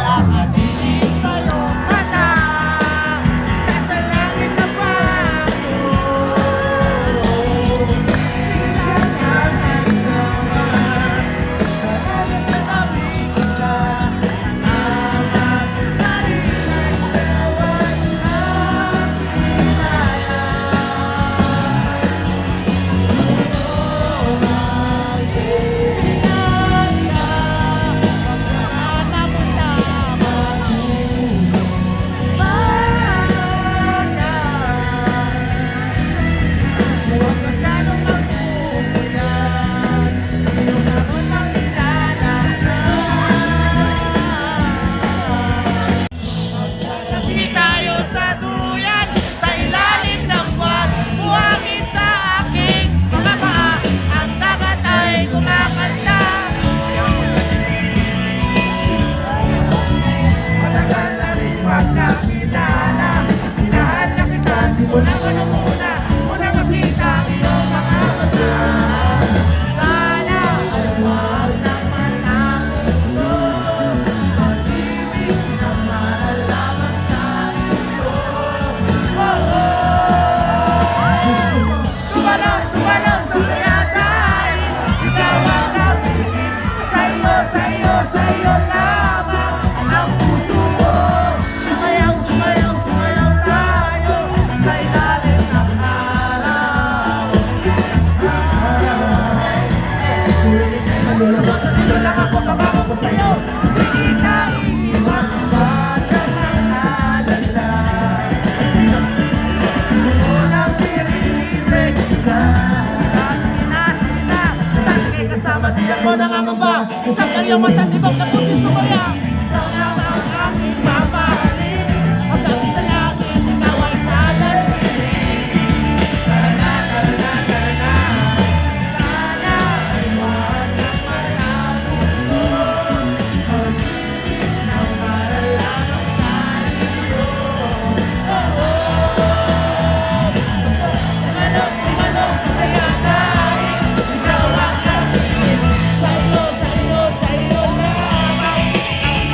Nakatingin sa'yo mata, nasa langit na bago. Minsan ka nagsama, sana sa tabi sila. Tama na rin ang gawin ang pinaya. Tayo sa duyan, sa ilalim ng buwan, buhangin sa aking mga paa, ang dagat ay kumakanta. Matagal na rin magkakilala, minahal na kita simula pa nung una, unang makita ang iyong mga mata. Sana ay wag naman ang gusto, pag-ibig na malalamang sa iyo. Tumalon sa saya tayo, ikaw ang napiling, sa'yo lamang ang puso ko. Sumayaw tayo sa ilalim ng araw. Tuwing ika'y malulungkot, nandito lang ako, pangako ko sa'yo, hindi kita iiwan, wag kang mag-alala. Gusto mo lang pinilibre kita, saan ika'y kasama, di ako nangangamba. Isang kanyang matatibag na puso sumaya, ikaw na ang aking mamahalin, hanggang sa langit, ikaw ay sasalihin. Sana ay wag naman ang gusto, pag-ibig na malalamang sa iyo. Gusto ko tumalong sa saya tayo, ikaw ang napiling, sa'yo lamang ang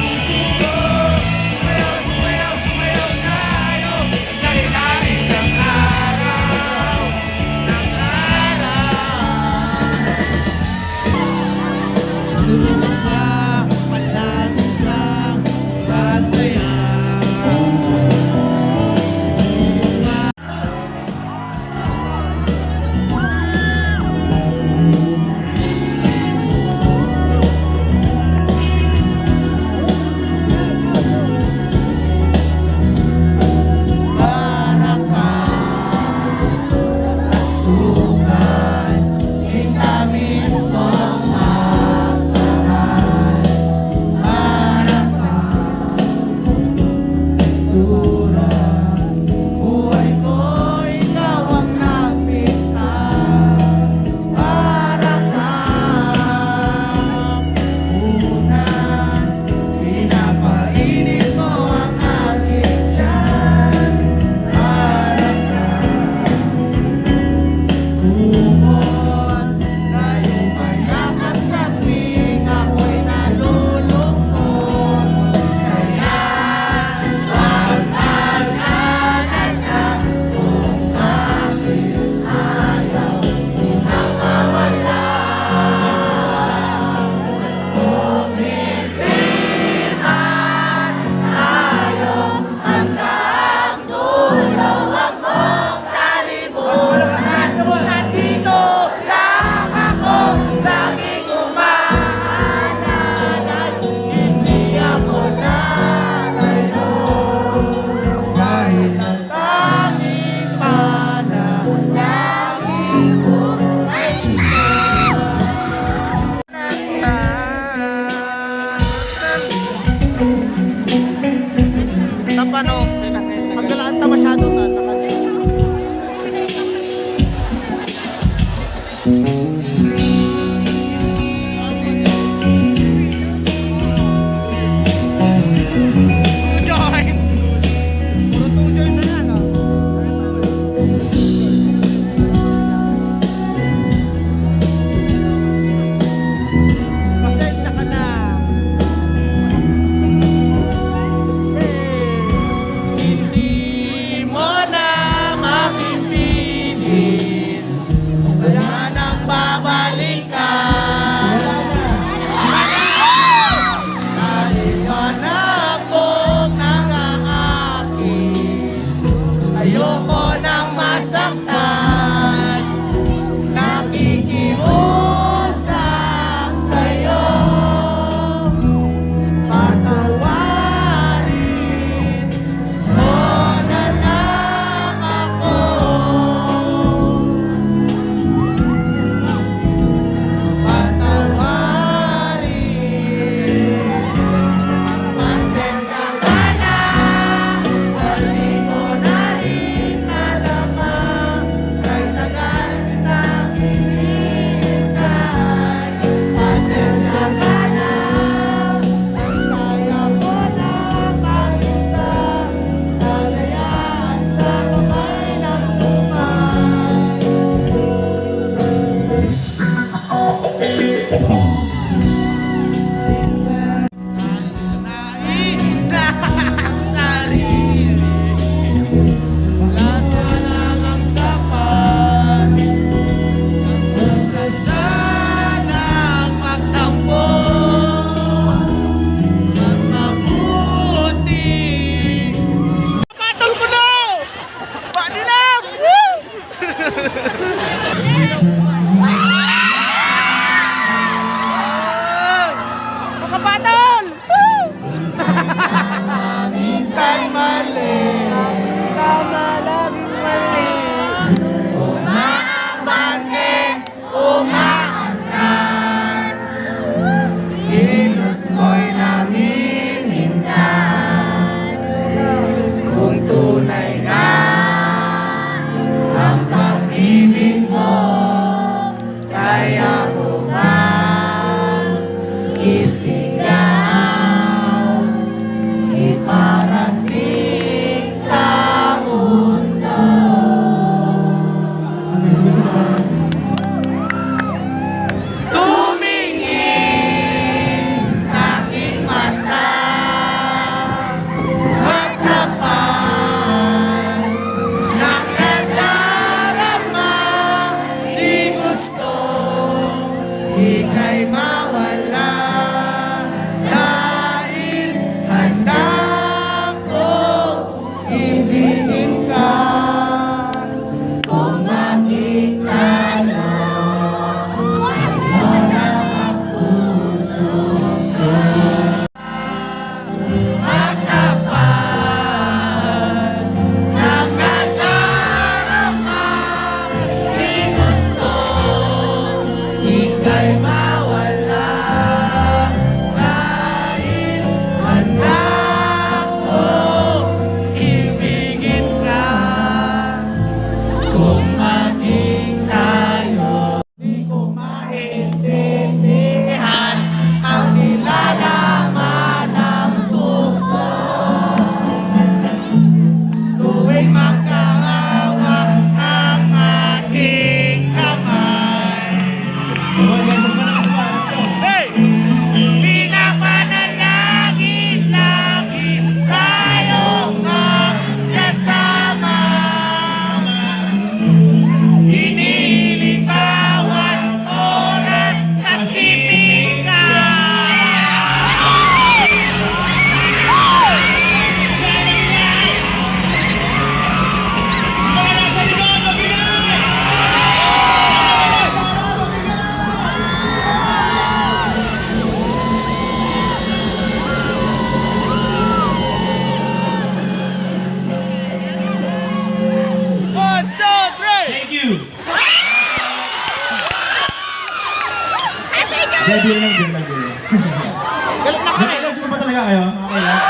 talaga kayo? Okay lang.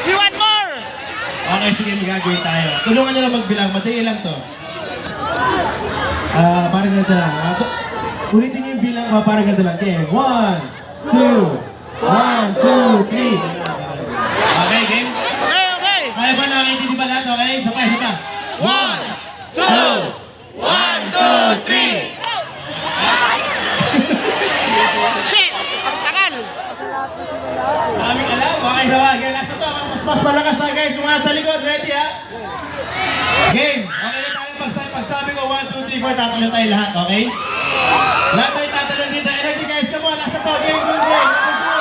We want more! Okay, sige, magagawin tayo. Tulungan nyo lang magbilang. Madali lang to. Parang ganito lang. Ulitin niyo yung bilang ko, parang ganito lang. Okay, 1, 2, 1, 2, 3. Okay, game? Okay, okay! Kaya ba nakakaintindi ba lahat? Okay, isa pa, isa pa. 1, 2, 1, 2, 3. Shit! Ang tagal! Daming alam. Okay, sawa. Okay, nasa to. Mas malakas na guys. Yung mga sa likod. Ready ha? Game. Okay na tayo. Pagsabi ko 1, 2, 3, 4, tatalon tayo lahat. Okay? Lahat tayo tatalon dito. Energy guys. Come on. Nasa to. Game, game, game. Energy.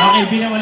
Okay, bilang mo